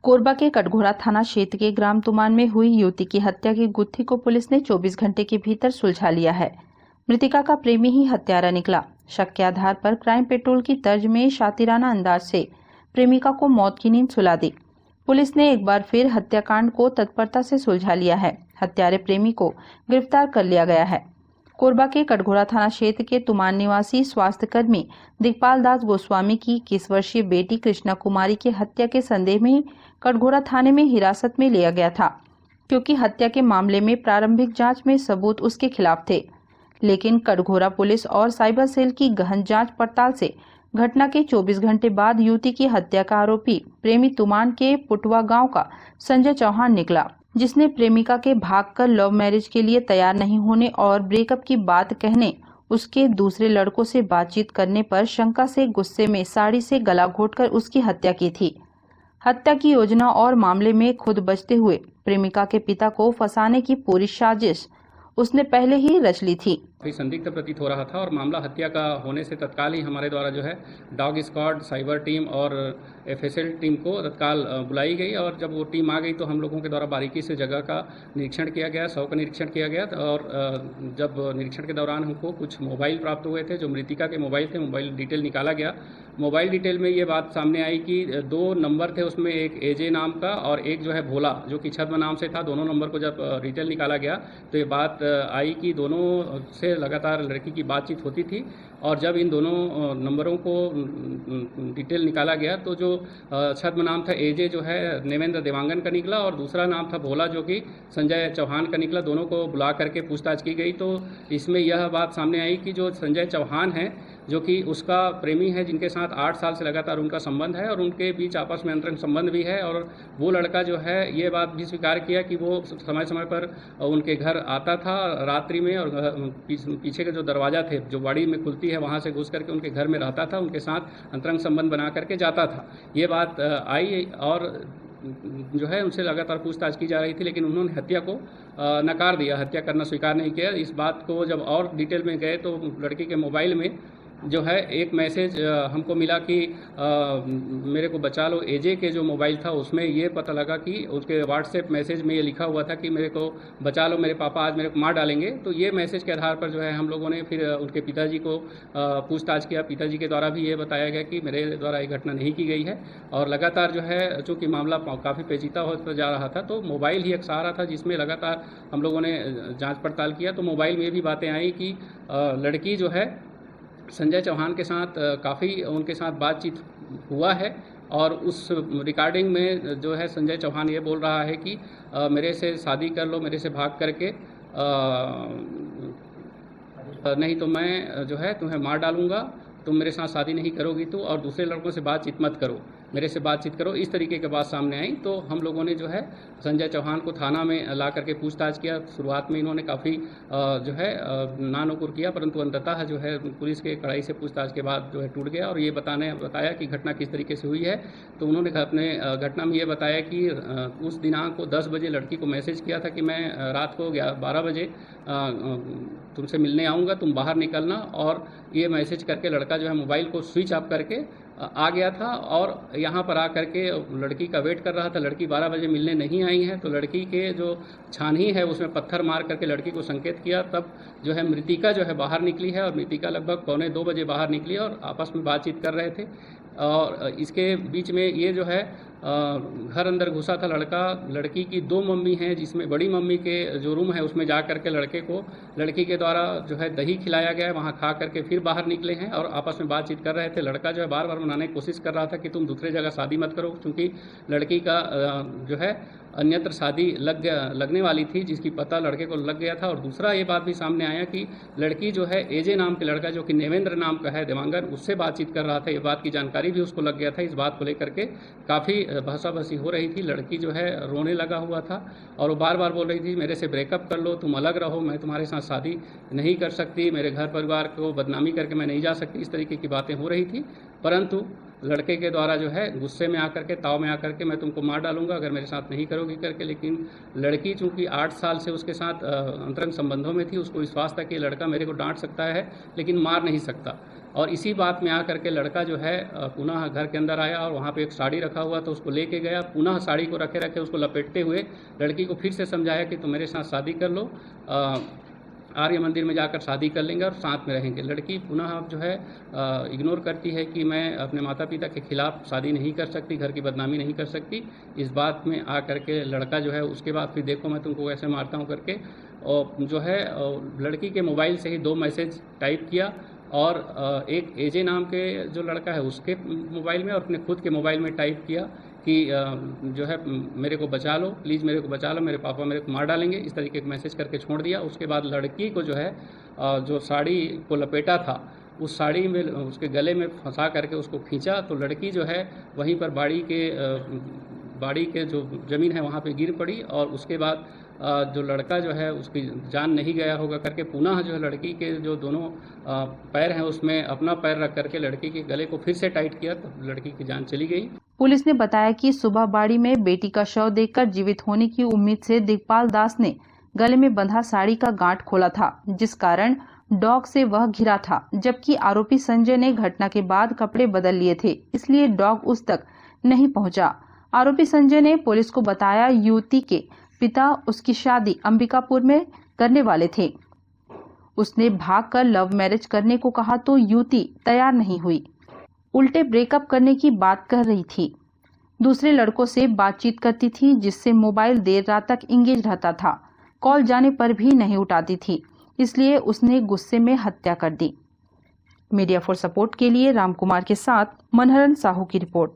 कोरबा के कटघोरा थाना क्षेत्र के ग्राम तुमान में हुई युवती की हत्या की गुत्थी को पुलिस ने 24 घंटे के भीतर सुलझा लिया है। मृतिका का प्रेमी ही हत्यारा निकला। शक के आधार पर क्राइम पेट्रोल की तर्ज में शातिराना अंदाज से प्रेमिका को मौत की नींद सुला दी। पुलिस ने एक बार फिर हत्याकांड को तत्परता से सुलझा लिया है। हत्यारे प्रेमी को गिरफ्तार कर लिया गया है। कोरबा के कटघोरा थाना क्षेत्र के तुमान निवासी स्वास्थ्य कर्मी दिग्पाल दास गोस्वामी की 21 वर्षीय बेटी कृष्णा कुमारी की हत्या के संदेह में कटघोरा थाने में हिरासत में लिया गया था, क्योंकि हत्या के मामले में प्रारंभिक जांच में सबूत उसके खिलाफ थे। लेकिन कटघोरा पुलिस और साइबर सेल की गहन जांच पड़ताल से घटना के 24 घंटे बाद युवती की हत्या का आरोपी प्रेमी तुमान के पुटवा गांव का संजय चौहान निकला, जिसने प्रेमिका के भागकर लव मैरिज के लिए तैयार नहीं होने और ब्रेकअप की बात कहने उसके दूसरे लड़कों से बातचीत करने पर शंका से गुस्से में साड़ी से गला घोंटकर उसकी हत्या की थी। हत्या की योजना और मामले में खुद बचते हुए प्रेमिका के पिता को फंसाने की पूरी साजिश उसने पहले ही रच ली थी। संदिग्ध प्रतीत हो रहा था और मामला हत्या का होने से तत्काल ही हमारे द्वारा जो है डॉग स्क्वाड, साइबर टीम और एफएसएल टीम को तत्काल बुलाई गई और जब वो टीम आ गई तो हम लोगों के द्वारा बारीकी से जगह का निरीक्षण किया गया, शव का निरीक्षण किया गया और जब निरीक्षण के दौरान हमको कुछ मोबाइल प्राप्त हुए थे जो मृतिका के मोबाइल थे। मोबाइल डिटेल निकाला गया। मोबाइल डिटेल में ये बात सामने आई कि 2 नंबर थे, उसमें एक एजे नाम का और एक जो है भोला जो कि छद्म नाम से था। दोनों नंबर को जब डिटेल निकाला गया तो ये बात आई कि दोनों से लगातार लड़की की बातचीत होती थी और जब इन दोनों नंबरों को डिटेल निकाला गया तो जो छद्म नाम था एजे जो है नेवेंद्र देवांगन का निकला और दूसरा नाम था भोला जो कि संजय चौहान का निकला। दोनों को बुला करके पूछताछ की गई तो इसमें यह बात सामने आई कि जो संजय चौहान है जो कि उसका प्रेमी है, जिनके साथ 8 साल से लगातार उनका संबंध है और उनके बीच आपस में अंतरंग संबंध भी है और वो लड़का जो है ये बात भी स्वीकार किया कि वो समय समय पर उनके घर आता था रात्रि में और पीछे के जो दरवाज़ा थे जो बाड़ी में खुलती है वहाँ से घुस करके उनके घर में रहता था, उनके साथ अंतरंग संबंध बना करके जाता था। ये बात आई और जो है उनसे लगातार पूछताछ की जा रही थी, लेकिन उन्होंने हत्या को नकार दिया, हत्या करना स्वीकार नहीं किया। इस बात को जब और डिटेल में गए तो लड़की के मोबाइल में जो है एक मैसेज हमको मिला कि मेरे को बचा लो एजे के जो मोबाइल था उसमें ये पता लगा कि उसके व्हाट्सएप मैसेज में ये लिखा हुआ था कि मेरे को बचा लो, मेरे पापा आज मेरे को मार डालेंगे। तो ये मैसेज के आधार पर जो है हम लोगों ने फिर उनके पिताजी को पूछताछ किया। पिताजी के द्वारा भी ये बताया गया कि मेरे द्वारा ये घटना नहीं की गई है और लगातार जो है चूँकि मामला काफ़ी पेचीदा होता जा रहा था तो मोबाइल ही एक सहारा था जिसमें लगातार हम लोगों ने जाँच पड़ताल किया। तो मोबाइल में भी बातें आई कि लड़की जो है संजय चौहान के साथ काफ़ी उनके साथ बातचीत हुआ है और उस रिकॉर्डिंग में जो है संजय चौहान ये बोल रहा है कि मेरे से शादी कर लो, मेरे से भाग करके नहीं तो मैं जो है तुम्हें मार डालूँगा, तुम मेरे साथ शादी नहीं करोगी तो और दूसरे लड़कों से बातचीत मत करो, मेरे से बातचीत करो। इस तरीके की बात सामने आई तो हम लोगों ने जो है संजय चौहान को थाना में ला करके पूछताछ किया। शुरुआत में इन्होंने काफ़ी जो है नानुकुर किया, परंतु अंततः जो है पुलिस के कड़ाई से पूछताछ के बाद जो है टूट गया और ये बताया कि घटना किस तरीके से हुई है। तो उन्होंने अपने घटना में ये बताया कि उस दिनांक को 10 बजे लड़की को मैसेज किया था कि मैं रात को 12 बजे तुमसे मिलने आऊँगा, तुम बाहर निकलना। और ये मैसेज करके लड़का जो है मोबाइल को स्विच ऑफ करके आ गया था और यहाँ पर आकर के लड़की का वेट कर रहा था। लड़की 12 बजे मिलने नहीं आई है तो लड़की के जो छानही है उसमें पत्थर मार करके लड़की को संकेत किया। तब जो है मृतिका जो है बाहर निकली है और मृतिका लगभग 1:45 बजे बाहर निकली और आपस में बातचीत कर रहे थे और इसके बीच में ये जो है घर अंदर घुसा था लड़का। लड़की की 2 मम्मी हैं जिसमें बड़ी मम्मी के जो रूम है उसमें जा करके लड़की के द्वारा जो है दही खिलाया गया है, वहाँ खा करके फिर बाहर निकले हैं और आपस में बातचीत कर रहे थे। लड़का जो है बार बार मनाने की कोशिश कर रहा था कि तुम दूसरे जगह शादी मत करो, क्योंकि लड़की का जो है अन्यत्र शादी लगने वाली थी जिसकी पता लड़के को लग गया था। और दूसरा ये बात भी सामने आया कि लड़की जो है एजे नाम के लड़का जो कि नेवेंद्र नाम का है देवांगन, उससे बातचीत कर रहा था। ये बात की जानकारी भी उसको लग गया था। इस बात को लेकर के काफ़ी बहसाबहसी हो रही थी। लड़की जो है रोने लगा हुआ था और वो बार बार बोल रही थी मेरे से ब्रेकअप कर लो, तुम अलग रहो, मैं तुम्हारे साथ शादी नहीं कर सकती, मेरे घर परिवार को बदनामी करके मैं नहीं जा सकती। इस तरीके की बातें हो रही थी, परंतु लड़के के द्वारा जो है गुस्से में आकर के, ताव में आकर के मैं तुमको मार डालूंगा अगर मेरे साथ नहीं करोगी करके। लेकिन लड़की चूंकि 8 साल से उसके साथ अंतरंग संबंधों में थी, उसको विश्वास था कि लड़का मेरे को डांट सकता है लेकिन मार नहीं सकता। और इसी बात में आकर के लड़का जो है पुनः घर के अंदर आया और वहाँ पे एक साड़ी रखा हुआ तो उसको लेके गया। पुनः साड़ी को रखे रखे उसको लपेटते हुए लड़की को फिर से समझाया कि तुम मेरे साथ शादी कर लो, आर्य मंदिर में जाकर शादी कर लेंगे और साथ में रहेंगे। लड़की पुनः अब जो है इग्नोर करती है कि मैं अपने माता पिता के खिलाफ शादी नहीं कर सकती, घर की बदनामी नहीं कर सकती। इस बात में आकर के लड़का जो है उसके बाद फिर देखो मैं तुमको कैसे मारता हूँ करके, और जो है लड़की के मोबाइल से ही 2 मैसेज टाइप किया और एक एजे नाम के जो लड़का है उसके मोबाइल में और अपने खुद के मोबाइल में टाइप किया कि जो है मेरे को बचा लो, प्लीज़ मेरे को बचा लो, मेरे पापा मेरे को मार डालेंगे, इस तरीके का मैसेज करके छोड़ दिया। उसके बाद लड़की को जो है जो साड़ी को लपेटा था उस साड़ी में उसके गले में फंसा करके उसको खींचा, तो लड़की जो है वहीं पर बाड़ी के जो ज़मीन है वहाँ पे गिर पड़ी। और उसके बाद जो लड़का जो है उसकी जान नहीं गया होगा करके पुनः जो है लड़की के जो दोनों पैर हैं उसमें अपना पैर रख करके लड़की के गले को फिर से टाइट किया तो लड़की की जान चली गई। पुलिस ने बताया कि सुबह बाड़ी में बेटी का शव देखकर जीवित होने की उम्मीद से दिगपाल दास ने गले में बंधा साड़ी का गांठ खोला था, जिस कारण डॉग से वह घिरा था। जबकि आरोपी संजय ने घटना के बाद कपड़े बदल लिए थे, इसलिए डॉग उस तक नहीं पहुंचा। आरोपी संजय ने पुलिस को बताया युवती के पिता उसकी शादी अंबिकापुर में करने वाले थे। उसने भागकर लव मैरिज करने को कहा तो युवती तैयार नहीं हुई, उल्टे ब्रेकअप करने की बात कह रही थी। दूसरे लड़कों से बातचीत करती थी जिससे मोबाइल देर रात तक इंगेज रहता था। कॉल जाने पर भी नहीं उठाती थी, इसलिए उसने गुस्से में हत्या कर दी। मीडिया फॉर सपोर्ट के लिए रामकुमार के साथ मनहरन साहू की रिपोर्ट।